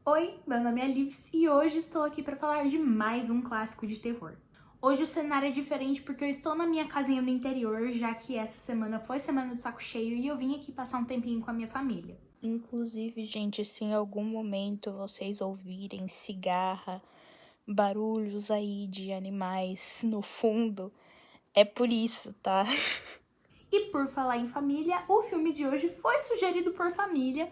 Oi, meu nome é Livs e hoje estou aqui para falar de mais um clássico de terror. Hoje o cenário é diferente porque eu estou na minha casinha no interior, já que essa semana foi semana do saco cheio e eu vim aqui passar um tempinho com a minha família. Inclusive, gente, se em algum momento vocês ouvirem cigarra, barulhos aí de animais no fundo, é por isso, tá? E por falar em família, o filme de hoje foi sugerido por família.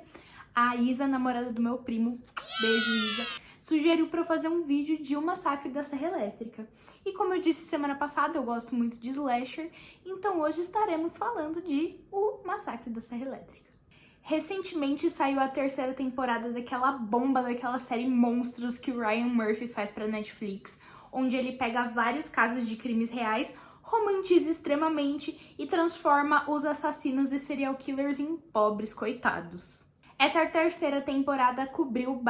A Isa, namorada do meu primo, beijo Isa, sugeriu para eu fazer um vídeo de O Massacre da Serra Elétrica. E como eu disse semana passada, eu gosto muito de slasher, então hoje estaremos falando de O Massacre da Serra Elétrica. Recentemente saiu a terceira temporada daquela bomba, daquela série Monstros que o Ryan Murphy faz pra Netflix, onde ele pega vários casos de crimes reais, romantiza extremamente e transforma os assassinos e serial killers em pobres coitados. Essa terceira temporada cobriu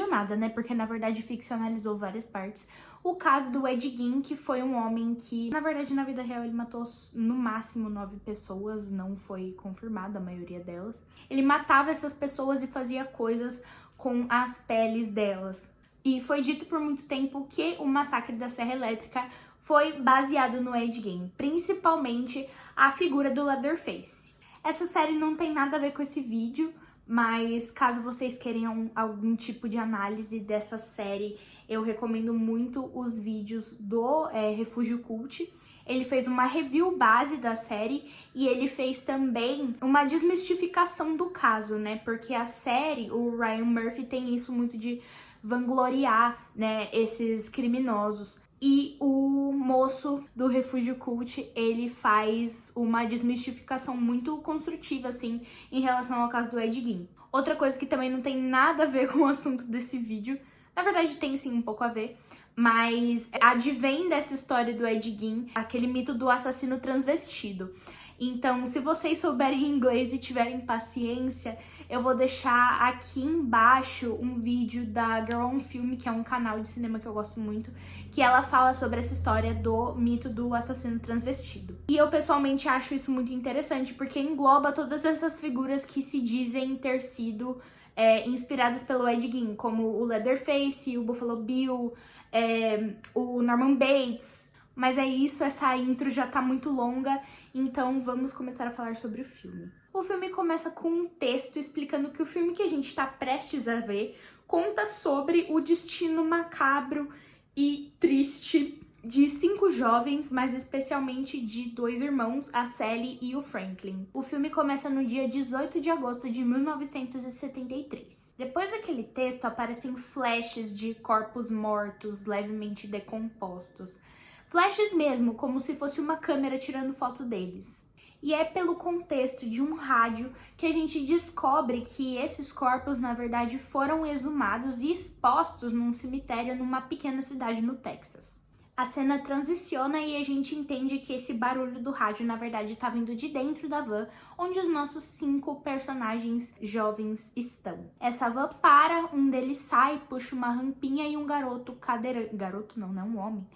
nada, né? Porque na verdade ficcionalizou várias partes. O caso do Ed Gein, que foi um homem que, na verdade, na vida real ele matou no máximo 9 pessoas, não foi confirmada a maioria delas. Ele matava essas pessoas e fazia coisas com as peles delas. E foi dito por muito tempo que o massacre da Serra Elétrica foi baseado no Ed Gein, principalmente a figura do Leatherface. Essa série não tem nada a ver com esse vídeo, mas caso vocês queiram algum tipo de análise dessa série, eu recomendo muito os vídeos do Refúgio Cult. Ele fez uma review base da série e ele fez também uma desmistificação do caso, né? Porque a série, o Ryan Murphy tem isso muito de vangloriar, né, esses criminosos. E o moço do Refúgio Cult, ele faz uma desmistificação muito construtiva, assim, em relação ao caso do Ed Gein. Outra coisa que também não tem nada a ver com o assunto desse vídeo, na verdade tem sim um pouco a ver, mas advém dessa história do Ed Gein, aquele mito do assassino transvestido. Então, se vocês souberem inglês e tiverem paciência, eu vou deixar aqui embaixo um vídeo da Girl on Film, que é um canal de cinema que eu gosto muito, que ela fala sobre essa história do mito do assassino transvestido. E eu pessoalmente acho isso muito interessante, porque engloba todas essas figuras que se dizem ter sido inspiradas pelo Ed Gein, como o Leatherface, o Buffalo Bill, o Norman Bates. Mas é isso, essa intro já tá muito longa, então vamos começar a falar sobre o filme. O filme começa com um texto explicando que o filme que a gente tá prestes a ver conta sobre o destino macabro e triste de 5 jovens, mas especialmente de 2 irmãos, a Sally e o Franklin. O filme começa no dia 18 de agosto de 1973. Depois daquele texto aparecem flashes de corpos mortos, levemente decompostos. Flashes mesmo, como se fosse uma câmera tirando foto deles. E é pelo contexto de um rádio que a gente descobre que esses corpos, na verdade, foram exumados e expostos num cemitério numa pequena cidade no Texas. A cena transiciona e a gente entende que esse barulho do rádio, na verdade, tá vindo de dentro da van, onde os nossos 5 personagens jovens estão. Essa van para, um deles sai, puxa uma rampinha e um garoto cadeirante... Garoto não, né? Um homem.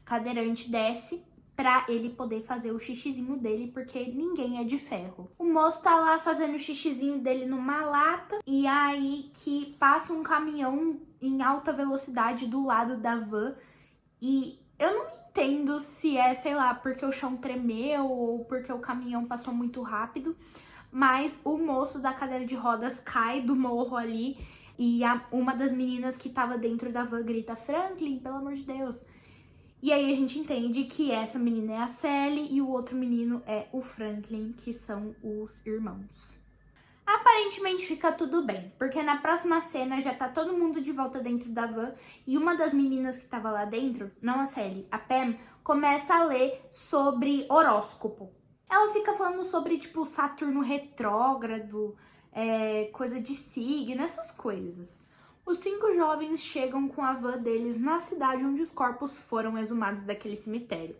Cadeirante desce pra ele poder fazer o xixizinho dele, porque ninguém é de ferro. O moço tá lá fazendo o xixizinho dele numa lata, e aí que passa um caminhão em alta velocidade do lado da van, e eu não entendo se é, sei lá, porque o chão tremeu ou porque o caminhão passou muito rápido, mas o moço da cadeira de rodas cai do morro ali e uma das meninas que tava dentro da van grita: Franklin, pelo amor de Deus. E aí a gente entende que essa menina é a Sally e o outro menino é o Franklin, que são os irmãos. Aparentemente fica tudo bem, porque na próxima cena já tá todo mundo de volta dentro da van e uma das meninas que tava lá dentro, não a Sally, a Pam, começa a ler sobre horóscopo. Ela fica falando sobre, tipo, Saturno retrógrado, coisa de signo, essas coisas. Os 5 jovens chegam com a van deles na cidade onde os corpos foram exumados daquele cemitério.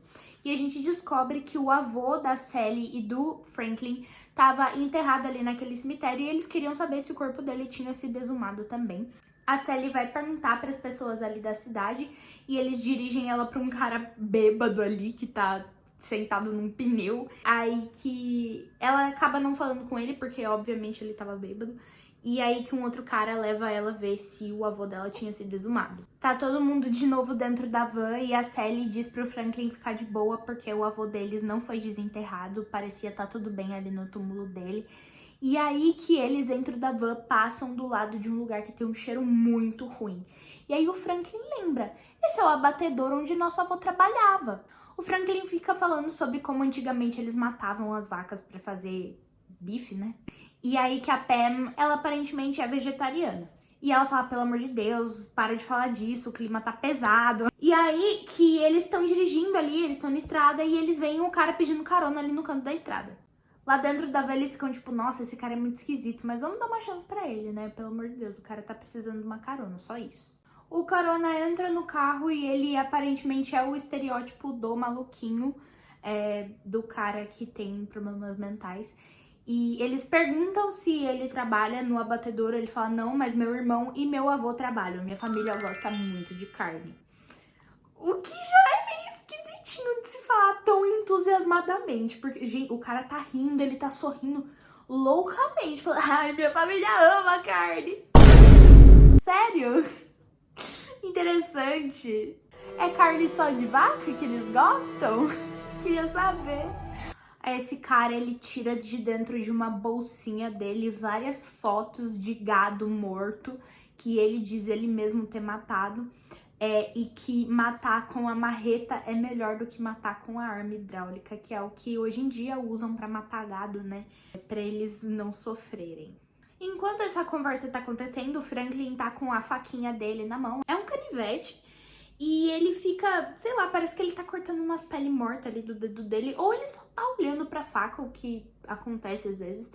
E a gente descobre que o avô da Sally e do Franklin estava enterrado ali naquele cemitério e eles queriam saber se o corpo dele tinha sido exumado também. A Sally vai perguntar para as pessoas ali da cidade e eles dirigem ela para um cara bêbado ali que tá sentado num pneu. Aí que ela acaba não falando com ele porque obviamente ele tava bêbado. E aí que um outro cara leva ela ver se o avô dela tinha sido exumado. Tá todo mundo de novo dentro da van e a Sally diz pro Franklin ficar de boa porque o avô deles não foi desenterrado, parecia tá tudo bem ali no túmulo dele. E aí que eles dentro da van passam do lado de um lugar que tem um cheiro muito ruim. E aí o Franklin lembra, esse é o abatedor onde nosso avô trabalhava. O Franklin fica falando sobre como antigamente eles matavam as vacas pra fazer bife, né? E aí que a Pam, ela aparentemente é vegetariana. E ela fala, pelo amor de Deus, para de falar disso, o clima tá pesado. E aí que eles estão dirigindo ali, eles estão na estrada e eles veem o cara pedindo carona ali no canto da estrada. Lá dentro da van eles ficam tipo, nossa, esse cara é muito esquisito, mas vamos dar uma chance pra ele, né? Pelo amor de Deus, o cara tá precisando de uma carona, só isso. O carona entra no carro e ele aparentemente é o estereótipo do maluquinho, do cara que tem problemas mentais. E eles perguntam se ele trabalha no abatedor, ele fala, não, mas meu irmão e meu avô trabalham, minha família gosta muito de carne. O que já é meio esquisitinho de se falar tão entusiasmadamente, porque, gente, o cara tá rindo, ele tá sorrindo loucamente, falando, ai, minha família ama carne. Sério? Interessante. É carne só de vaca que eles gostam? Queria saber. Esse cara, ele tira de dentro de uma bolsinha dele várias fotos de gado morto, que ele diz ele mesmo ter matado, e que matar com a marreta é melhor do que matar com a arma hidráulica, que é o que hoje em dia usam pra matar gado, né? Pra eles não sofrerem. Enquanto essa conversa tá acontecendo, o Franklin tá com a faquinha dele na mão. É um canivete. E ele fica, sei lá, parece que ele tá cortando umas peles mortas ali do dedo dele. Ou ele só tá olhando pra faca, o que acontece às vezes.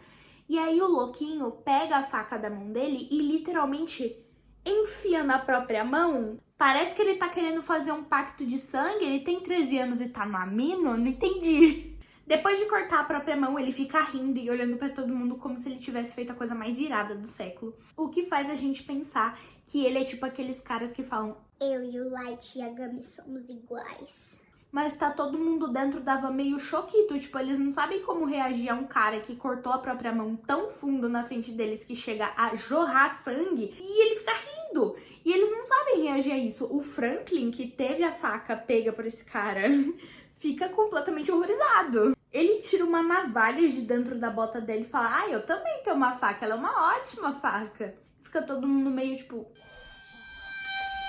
E aí o louquinho pega a faca da mão dele e literalmente enfia na própria mão. Parece que ele tá querendo fazer um pacto de sangue. Ele tem 13 anos e tá no amino? Não entendi. Depois de cortar a própria mão, ele fica rindo e olhando pra todo mundo como se ele tivesse feito a coisa mais irada do século. O que faz a gente pensar que ele é tipo aqueles caras que falam, eu e o Light e a Gummy somos iguais. Mas tá todo mundo dentro da van meio choquito, tipo, eles não sabem como reagir a um cara que cortou a própria mão tão fundo na frente deles que chega a jorrar sangue e ele fica rindo. E eles não sabem reagir a isso. O Franklin, que teve a faca pega por esse cara, fica completamente horrorizado. Ele tira uma navalha de dentro da bota dele e fala, ah, eu também tenho uma faca, ela é uma ótima faca. Fica todo mundo meio tipo,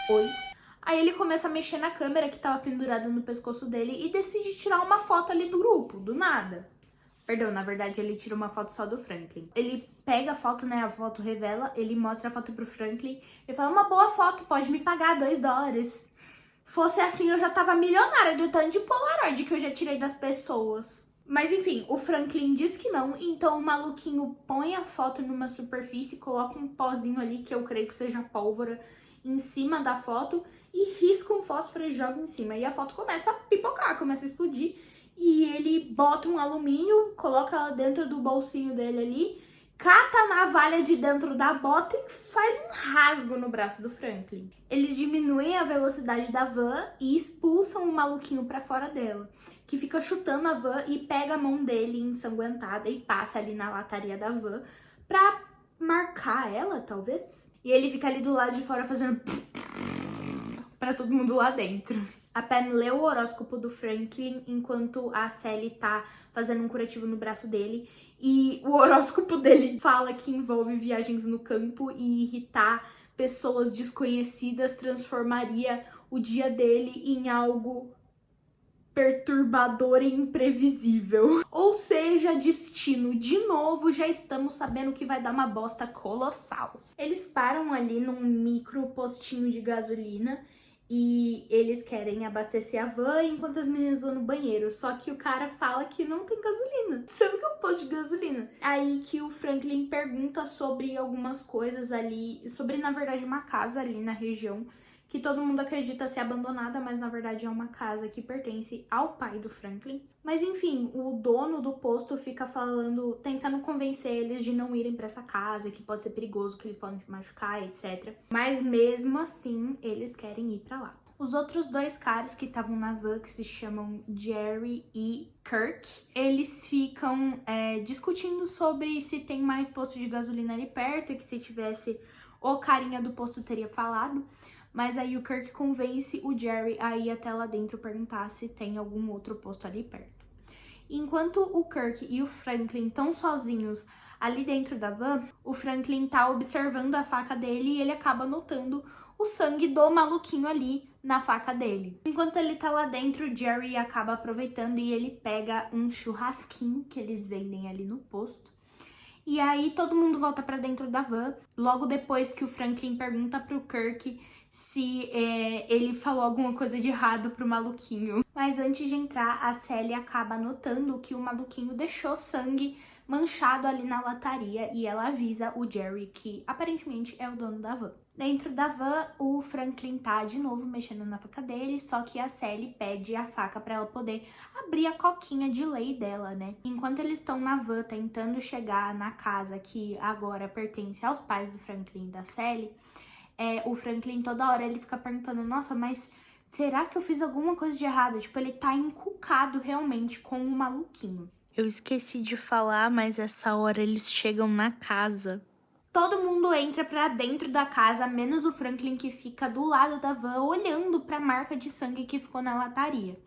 oi? Aí ele começa a mexer na câmera que tava pendurada no pescoço dele e decide tirar uma foto ali do grupo, do nada. Perdão, na verdade ele tira uma foto só do Franklin. Ele pega a foto, né, a foto revela, ele mostra a foto pro Franklin e fala, uma boa foto, pode me pagar $2. Fosse assim eu já tava milionária do tanto de Polaroid que eu já tirei das pessoas. Mas enfim, o Franklin diz que não, então o maluquinho põe a foto numa superfície, coloca um pozinho ali, que eu creio que seja pólvora, em cima da foto e risca um fósforo e joga em cima. E a foto começa a pipocar, começa a explodir. E ele bota um alumínio, coloca ela dentro do bolsinho dele ali, cata a navalha de dentro da bota e faz um rasgo no braço do Franklin. Eles diminuem a velocidade da van e expulsam o maluquinho pra fora dela, que fica chutando a van e pega a mão dele ensanguentada e passa ali na lataria da van pra marcar ela, talvez. E ele fica ali do lado de fora fazendo pra todo mundo lá dentro. A Pam lê o horóscopo do Franklin enquanto a Sally tá fazendo um curativo no braço dele. E o horóscopo dele fala que envolve viagens no campo e irritar pessoas desconhecidas transformaria o dia dele em algo perturbador e imprevisível. Ou seja, destino. De novo, já estamos sabendo que vai dar uma bosta colossal. Eles param ali num micro postinho de gasolina e eles querem abastecer a van enquanto as meninas vão no banheiro. Só que o cara fala que não tem gasolina, sendo que é um posto de gasolina. Aí que o Franklin pergunta sobre algumas coisas ali, sobre, na verdade, uma casa ali na região, que todo mundo acredita ser abandonada, mas na verdade é uma casa que pertence ao pai do Franklin. Mas enfim, o dono do posto fica falando, tentando convencer eles de não irem pra essa casa, que pode ser perigoso, que eles podem se machucar, etc. Mas mesmo assim, eles querem ir pra lá. Os outros dois caras que estavam na van, que se chamam Jerry e Kirk, eles ficam discutindo sobre se tem mais posto de gasolina ali perto, e que se tivesse, o carinha do posto teria falado. Mas aí o Kirk convence o Jerry a ir até lá dentro perguntar se tem algum outro posto ali perto. Enquanto o Kirk e o Franklin estão sozinhos ali dentro da van, o Franklin tá observando a faca dele e ele acaba notando o sangue do maluquinho ali na faca dele. Enquanto ele tá lá dentro, o Jerry acaba aproveitando e ele pega um churrasquinho que eles vendem ali no posto. E aí todo mundo volta pra dentro da van, logo depois que o Franklin pergunta pro Kirk se ele falou alguma coisa de errado pro maluquinho. Mas antes de entrar, a Sally acaba notando que o maluquinho deixou sangue manchado ali na lataria e ela avisa o Jerry, que aparentemente é o dono da van. Dentro da van, o Franklin tá de novo mexendo na faca dele, só que a Sally pede a faca pra ela poder abrir a coquinha de lei dela, né? Enquanto eles estão na van tentando chegar na casa que agora pertence aos pais do Franklin e da Sally, o Franklin toda hora ele fica perguntando, nossa, mas será que eu fiz alguma coisa de errado? Tipo, ele tá encucado realmente com o maluquinho. Eu esqueci de falar, mas essa hora eles chegam na casa. Todo mundo entra pra dentro da casa, menos o Franklin, que fica do lado da van olhando pra marca de sangue que ficou na lataria.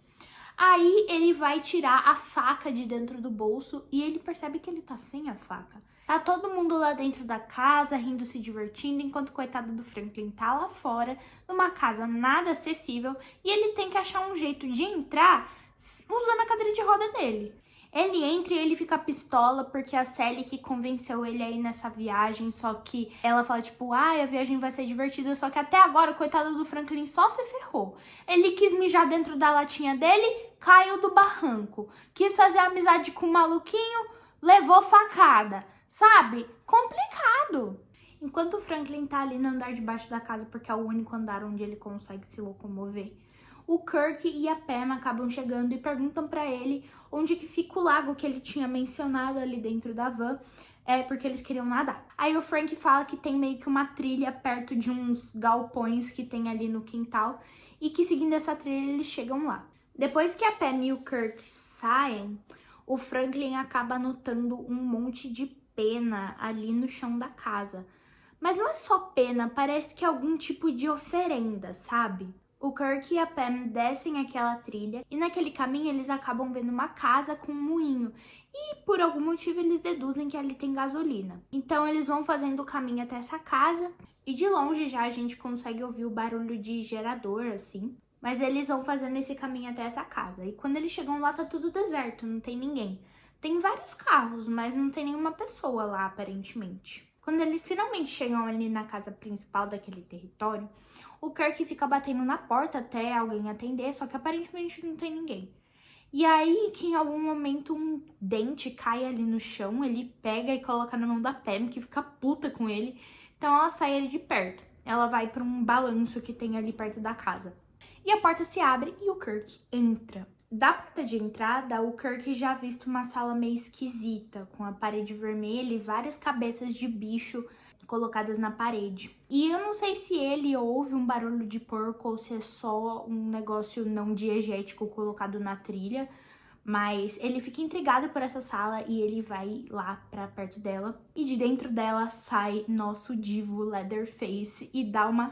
Aí ele vai tirar a faca de dentro do bolso e ele percebe que ele tá sem a faca. Tá todo mundo lá dentro da casa, rindo, se divertindo, enquanto o coitado do Franklin tá lá fora, numa casa nada acessível, e ele tem que achar um jeito de entrar usando a cadeira de roda dele. Ele entra e ele fica pistola porque a Sally que convenceu ele a ir nessa viagem, só que ela fala tipo, a viagem vai ser divertida, só que até agora o coitado do Franklin só se ferrou. Ele quis mijar dentro da latinha dele, caiu do barranco. Quis fazer amizade com o maluquinho, levou facada. Sabe? Complicado. Enquanto o Franklin tá ali no andar de baixo da casa, porque é o único andar onde ele consegue se locomover, o Kirk e a Pam acabam chegando e perguntam pra ele onde que fica o lago que ele tinha mencionado ali dentro da van, porque eles queriam nadar. Aí o Frank fala que tem meio que uma trilha perto de uns galpões que tem ali no quintal e que seguindo essa trilha eles chegam lá. Depois que a Pam e o Kirk saem, o Franklin acaba notando um monte de pena ali no chão da casa. Mas não é só pena, parece que é algum tipo de oferenda, sabe? O Kirk e a Pam descem aquela trilha e naquele caminho eles acabam vendo uma casa com um moinho. E por algum motivo eles deduzem que ali tem gasolina. Então eles vão fazendo o caminho até essa casa e de longe já a gente consegue ouvir o barulho de gerador, assim. Mas eles vão fazendo esse caminho até essa casa. E quando eles chegam lá tá tudo deserto, não tem ninguém. Tem vários carros, mas não tem nenhuma pessoa lá, aparentemente. Quando eles finalmente chegam ali na casa principal daquele território, o Kirk fica batendo na porta até alguém atender, só que aparentemente não tem ninguém. E aí, que em algum momento um dente cai ali no chão, ele pega e coloca na mão da Pam, que fica puta com ele. Então ela sai ali de perto. Ela vai para um balanço que tem ali perto da casa. E a porta se abre e o Kirk entra. Da porta de entrada, o Kirk já visto uma sala meio esquisita, com a parede vermelha e várias cabeças de bicho colocadas na parede. E eu não sei se ele ouve um barulho de porco ou se é só um negócio não diegético colocado na trilha, mas ele fica intrigado por essa sala e ele vai lá pra perto dela. E de dentro dela sai nosso divo Leatherface e dá uma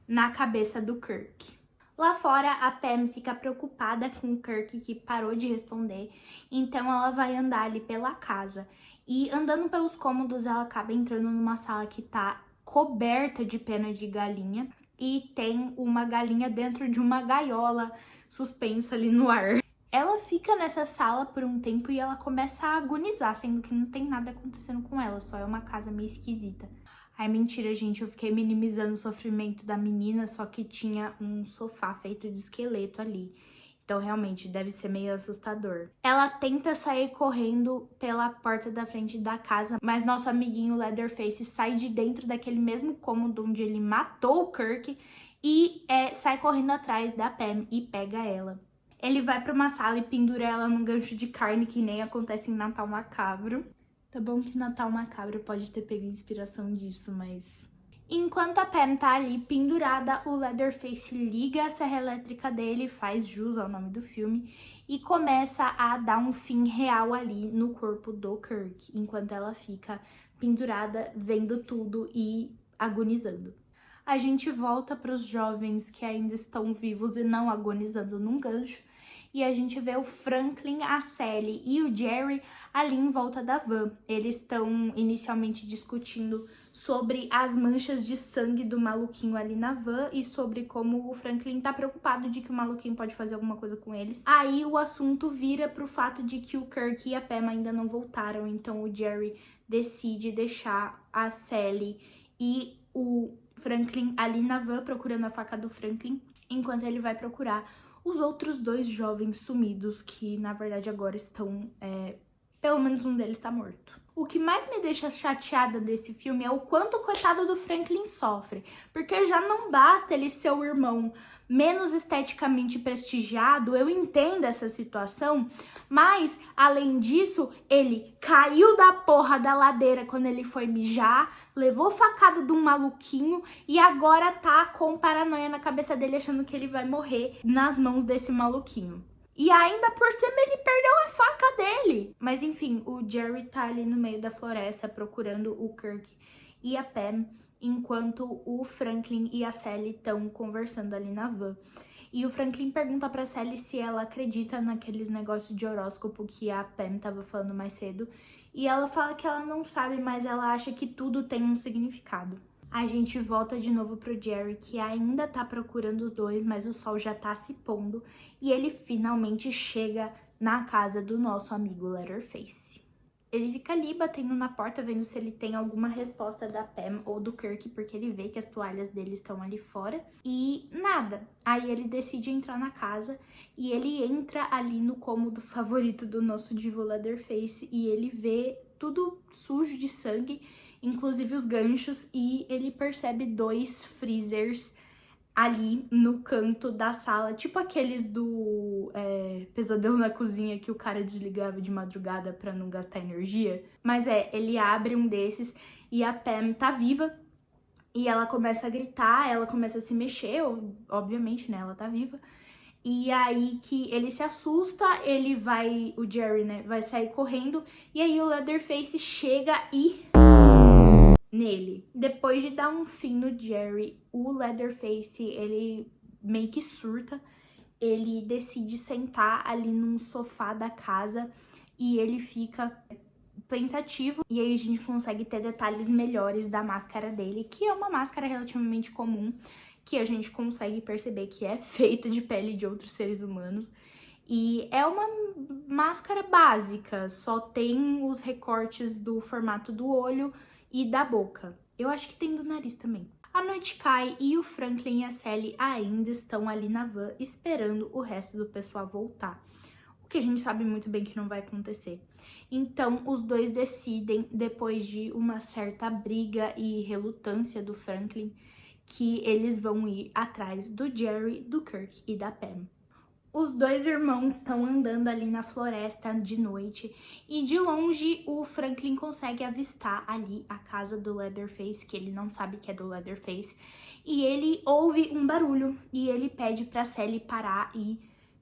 na cabeça do Kirk. Lá fora, a Pam fica preocupada com o Kirk, que parou de responder, então ela vai andar ali pela casa. E andando pelos cômodos, ela acaba entrando numa sala que tá coberta de pena de galinha e tem uma galinha dentro de uma gaiola suspensa ali no ar. Ela fica nessa sala por um tempo e ela começa a agonizar, sendo que não tem nada acontecendo com ela, só é uma casa meio esquisita. Ai, mentira, gente, eu fiquei minimizando o sofrimento da menina, só que tinha um sofá feito de esqueleto ali. Então, realmente, deve ser meio assustador. Ela tenta sair correndo pela porta da frente da casa, mas nosso amiguinho Leatherface sai de dentro daquele mesmo cômodo onde ele matou o Kirk e sai correndo atrás da Pam e pega ela. Ele vai pra uma sala e pendura ela num gancho de carne que nem acontece em Natal Macabro. Tá bom que Natal Macabro pode ter pego inspiração disso, mas Enquanto a Pam tá ali pendurada, o Leatherface liga a serra elétrica dele, faz jus ao nome do filme, e começa a dar um fim real ali no corpo do Kirk, enquanto ela fica pendurada, vendo tudo e agonizando. A gente volta para os jovens que ainda estão vivos e não agonizando num gancho, e a gente vê o Franklin, a Sally e o Jerry ali em volta da van. Eles estão inicialmente discutindo sobre as manchas de sangue do maluquinho ali na van e sobre como o Franklin tá preocupado de que o maluquinho pode fazer alguma coisa com eles. Aí o assunto vira pro fato de que o Kirk e a Pam ainda não voltaram, então o Jerry decide deixar a Sally e o Franklin ali na van procurando a faca do Franklin, enquanto ele vai procurar os outros 2 jovens sumidos, que na verdade agora estão, pelo menos um deles tá morto. O que mais me deixa chateada desse filme é o quanto o coitado do Franklin sofre, porque já não basta ele ser o irmão menos esteticamente prestigiado, eu entendo essa situação, mas além disso, ele caiu da porra da ladeira quando ele foi mijar, levou facada de um maluquinho e agora tá com paranoia na cabeça dele achando que ele vai morrer nas mãos desse maluquinho. E ainda por cima ele perdeu a faca dele. Mas enfim, o Jerry tá ali no meio da floresta procurando o Kirk e a Pam, enquanto o Franklin e a Sally estão conversando ali na van. E o Franklin pergunta pra Sally se ela acredita naqueles negócios de horóscopo que a Pam tava falando mais cedo. E ela fala que ela não sabe, mas ela acha que tudo tem um significado. A gente volta de novo pro Jerry, que ainda tá procurando os 2, mas o sol já tá se pondo. E ele finalmente chega na casa do nosso amigo Leatherface. Ele fica ali batendo na porta, vendo se ele tem alguma resposta da Pam ou do Kirk, porque ele vê que as toalhas dele estão ali fora. E nada. Aí ele decide entrar na casa e ele entra ali no cômodo favorito do nosso divo Leatherface e ele vê tudo sujo de sangue, inclusive os ganchos, e ele percebe 2 freezers ali no canto da sala, tipo aqueles do Pesadelo na Cozinha que o cara desligava de madrugada pra não gastar energia. Mas ele abre um desses e a Pam tá viva e ela começa a gritar, ela começa a se mexer, obviamente, né, ela tá viva. E aí que ele se assusta, o Jerry, né, vai sair correndo e aí o Leatherface chega e nele. Depois de dar um fim no Jerry, o Leatherface, ele meio que surta, ele decide sentar ali num sofá da casa e ele fica pensativo, e aí a gente consegue ter detalhes melhores da máscara dele, que é uma máscara relativamente comum, que a gente consegue perceber que é feita de pele de outros seres humanos. E é uma máscara básica, só tem os recortes do formato do olho e da boca. Eu acho que tem do nariz também. A noite cai e o Franklin e a Sally ainda estão ali na van esperando o resto do pessoal voltar. O que a gente sabe muito bem que não vai acontecer. Então, os 2 decidem, depois de uma certa briga e relutância do Franklin, que eles vão ir atrás do Jerry, do Kirk e da Pam. Os 2 irmãos estão andando ali na floresta de noite e de longe o Franklin consegue avistar ali a casa do Leatherface, que ele não sabe que é do Leatherface, e ele ouve um barulho e ele pede pra Sally parar e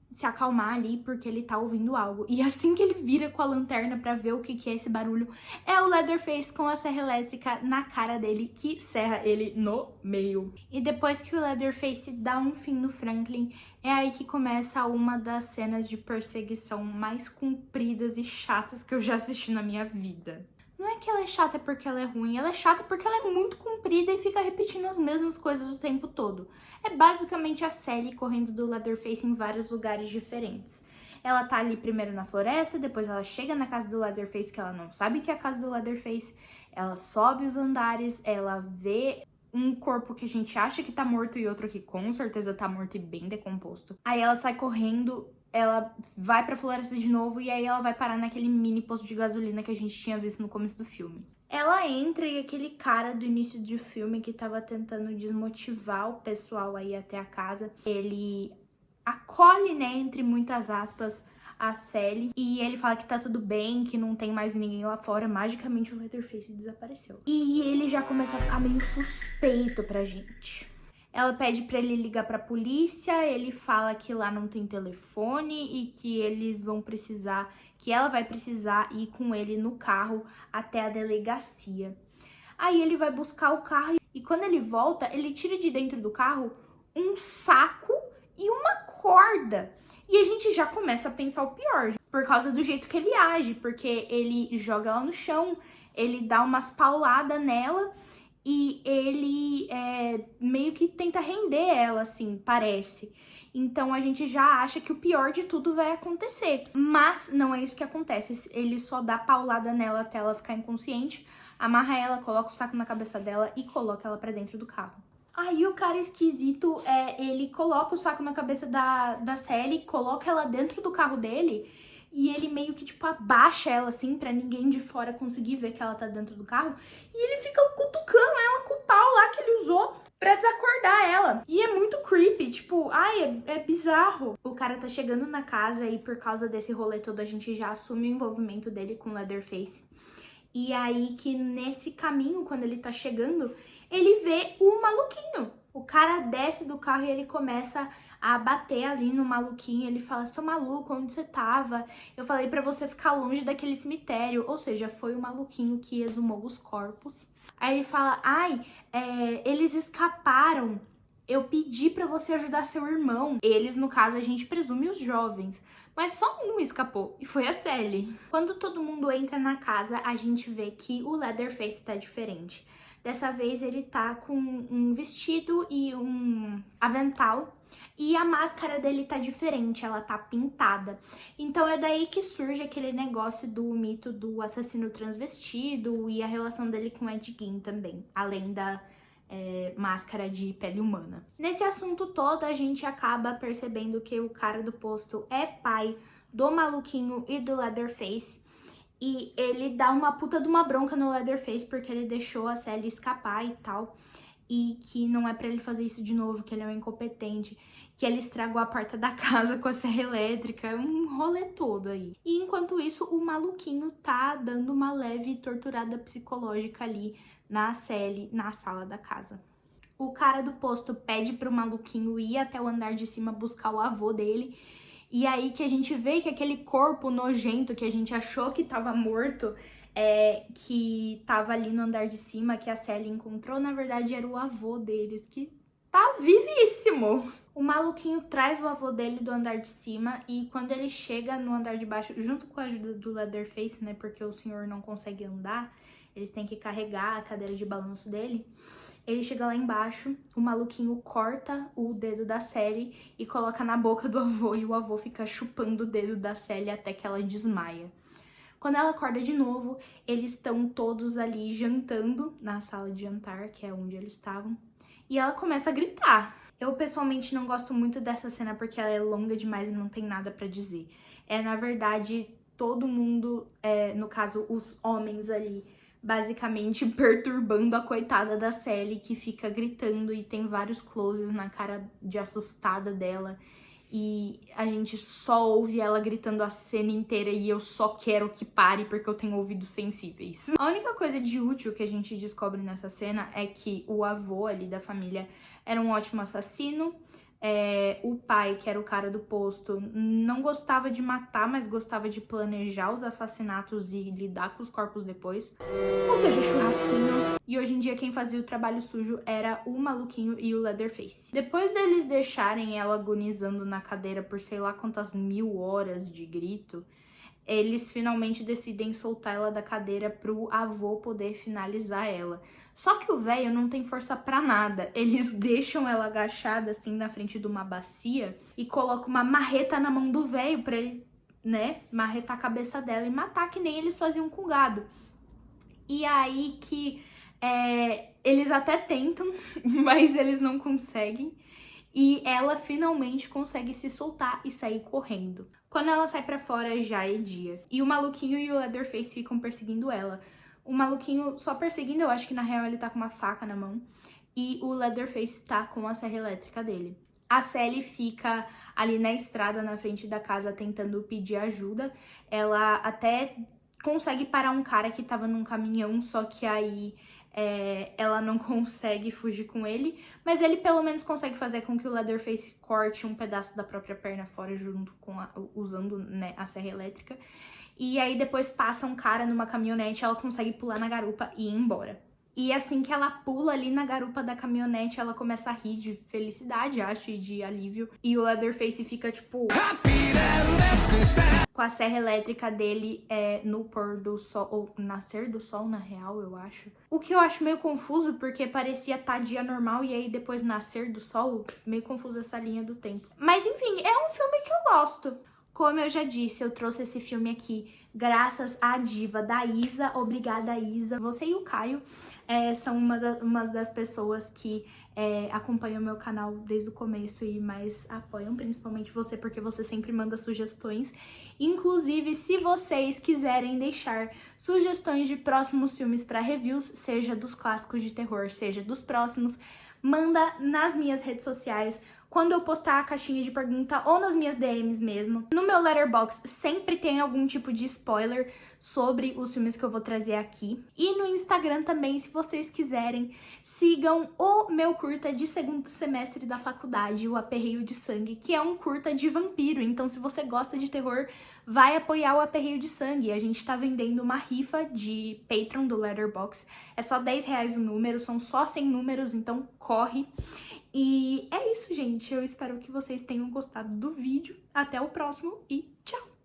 se acalmar ali porque ele tá ouvindo algo. E assim que ele vira com a lanterna pra ver o que é esse barulho, é o Leatherface com a serra elétrica na cara dele, que serra ele no meio. E depois que o Leatherface dá um fim no Franklin, é aí que começa uma das cenas de perseguição mais compridas e chatas que eu já assisti na minha vida. Não é que ela é chata porque ela é ruim, ela é chata porque ela é muito comprida e fica repetindo as mesmas coisas o tempo todo. É basicamente a Sally correndo do Leatherface em vários lugares diferentes. Ela tá ali primeiro na floresta, depois ela chega na casa do Leatherface, que ela não sabe que é a casa do Leatherface, ela sobe os andares, ela vê um corpo que a gente acha que tá morto e outro que com certeza tá morto e bem decomposto. Aí ela sai correndo, ela vai pra floresta de novo e aí ela vai parar naquele mini posto de gasolina que a gente tinha visto no começo do filme. Ela entra e aquele cara do início do filme que tava tentando desmotivar o pessoal aí até a casa, ele acolhe, né, entre muitas aspas, a Sally. E ele fala que tá tudo bem, que não tem mais ninguém lá fora. Magicamente o Leatherface desapareceu. E ele já começa a ficar meio suspeito pra gente. Ela pede pra ele ligar pra polícia, ele fala que lá não tem telefone e que eles vão precisar, que ela vai precisar ir com ele no carro até a delegacia. Aí ele vai buscar o carro e quando ele volta, ele tira de dentro do carro um saco e uma corda. E a gente já começa a pensar o pior, por causa do jeito que ele age, porque ele joga ela no chão, ele dá umas pauladas nela e ele meio que tenta render ela, assim, parece. Então a gente já acha que o pior de tudo vai acontecer. Mas não é isso que acontece. Ele só dá paulada nela até ela ficar inconsciente, amarra ela, coloca o saco na cabeça dela e coloca ela pra dentro do carro. Aí o cara esquisito, ele coloca o saco na cabeça da Sally, coloca ela dentro do carro dele e ele meio que, tipo, abaixa ela, assim, pra ninguém de fora conseguir ver que ela tá dentro do carro. E ele fica cutucando ela com o pau lá que ele usou pra desacordar ela. E é muito creepy, tipo, ai, é bizarro. O cara tá chegando na casa e por causa desse rolê todo a gente já assume o envolvimento dele com o Leatherface. E aí que nesse caminho, quando ele tá chegando, ele vê o maluquinho. O cara desce do carro e ele começa a bater ali no maluquinho. Ele fala, seu maluco, onde você tava? Eu falei pra você ficar longe daquele cemitério. Ou seja, foi o maluquinho que exumou os corpos. Aí ele fala, ai, eles escaparam. Eu pedi pra você ajudar seu irmão. Eles, no caso, a gente presume os jovens. Mas só um escapou, e foi a Sally. Quando todo mundo entra na casa, a gente vê que o Leatherface tá diferente. Dessa vez ele tá com um vestido e um avental. E a máscara dele tá diferente, ela tá pintada. Então é daí que surge aquele negócio do mito do assassino transvestido e a relação dele com Ed Gein também, além da máscara de pele humana. Nesse assunto todo, a gente acaba percebendo que o cara do posto é pai do maluquinho e do Leatherface. E ele dá uma puta de uma bronca no Leatherface porque ele deixou a Sally escapar e tal. E que não é pra ele fazer isso de novo, que ele é um incompetente, que ele estragou a porta da casa com a serra elétrica, um rolê todo aí. E enquanto isso, o maluquinho tá dando uma leve torturada psicológica ali na Sally, na sala da casa. O cara do posto pede pro maluquinho ir até o andar de cima buscar o avô dele. E aí que a gente vê que aquele corpo nojento que a gente achou que tava morto, que tava ali no andar de cima, que a Sally encontrou, na verdade era o avô deles, que tá vivíssimo. O maluquinho traz o avô dele do andar de cima e quando ele chega no andar de baixo, junto com a ajuda do Leatherface, né, porque o senhor não consegue andar, eles têm que carregar a cadeira de balanço dele. Ele chega lá embaixo, o maluquinho corta o dedo da Sally e coloca na boca do avô e o avô fica chupando o dedo da Sally até que ela desmaia. Quando ela acorda de novo, eles estão todos ali jantando na sala de jantar, que é onde eles estavam, e ela começa a gritar. Eu pessoalmente não gosto muito dessa cena porque ela é longa demais e não tem nada pra dizer. Na verdade, todo mundo, no caso os homens ali, basicamente perturbando a coitada da Sally, que fica gritando e tem vários closes na cara de assustada dela. E a gente só ouve ela gritando a cena inteira e eu só quero que pare porque eu tenho ouvidos sensíveis. A única coisa de útil que a gente descobre nessa cena é que o avô ali da família era um ótimo assassino. O pai, que era o cara do posto, não gostava de matar, mas gostava de planejar os assassinatos e lidar com os corpos depois. Ou seja, churrasquinho. E hoje em dia quem fazia o trabalho sujo era o maluquinho e o Leatherface. Depois deles deixarem ela agonizando na cadeira por sei lá quantas 1000 horas de grito, eles finalmente decidem soltar ela da cadeira pro avô poder finalizar ela. Só que o velho não tem força pra nada. Eles deixam ela agachada assim na frente de uma bacia e colocam uma marreta na mão do velho pra ele, né, marretar a cabeça dela e matar, que nem eles faziam com o gado. E aí que eles até tentam, mas eles não conseguem. E ela finalmente consegue se soltar e sair correndo. Quando ela sai pra fora, já é dia. E o maluquinho e o Leatherface ficam perseguindo ela. O maluquinho só perseguindo, eu acho que na real ele tá com uma faca na mão. E o Leatherface tá com a serra elétrica dele. A Sally fica ali na estrada, na frente da casa, tentando pedir ajuda. Ela até consegue parar um cara que tava num caminhão, só que aí ela não consegue fugir com ele. Mas ele pelo menos consegue fazer com que o Leatherface corte um pedaço da própria perna fora, junto com usando, né, a serra elétrica. E aí depois passa um cara numa caminhonete, ela consegue pular na garupa e ir embora. E assim que ela pula ali na garupa da caminhonete, ela começa a rir de felicidade, acho, e de alívio. E o Leatherface fica, tipo, com a serra elétrica dele no pôr do sol, ou nascer do sol, na real, eu acho. O que eu acho meio confuso, porque parecia estar dia normal e aí depois nascer do sol, meio confuso essa linha do tempo. Mas enfim, é um filme que eu gosto. Como eu já disse, eu trouxe esse filme aqui graças à diva da Isa. Obrigada, Isa. Você e o Caio são uma das pessoas que acompanham o meu canal desde o começo e mais apoiam, principalmente você, porque você sempre manda sugestões. Inclusive, se vocês quiserem deixar sugestões de próximos filmes para reviews, seja dos clássicos de terror, seja dos próximos, manda nas minhas redes sociais, quando eu postar a caixinha de pergunta ou nas minhas DMs mesmo. No meu Letterboxd sempre tem algum tipo de spoiler sobre os filmes que eu vou trazer aqui. E no Instagram também, se vocês quiserem, sigam o meu curta de segundo semestre da faculdade, O Aperreio de Sangue, que é um curta de vampiro. Então, se você gosta de terror, vai apoiar o Aperreio de Sangue. A gente tá vendendo uma rifa de Patreon do Letterboxd. É só R$10 o número, são só 100 números, então corre. E é isso, gente. Eu espero que vocês tenham gostado do vídeo. Até o próximo e tchau!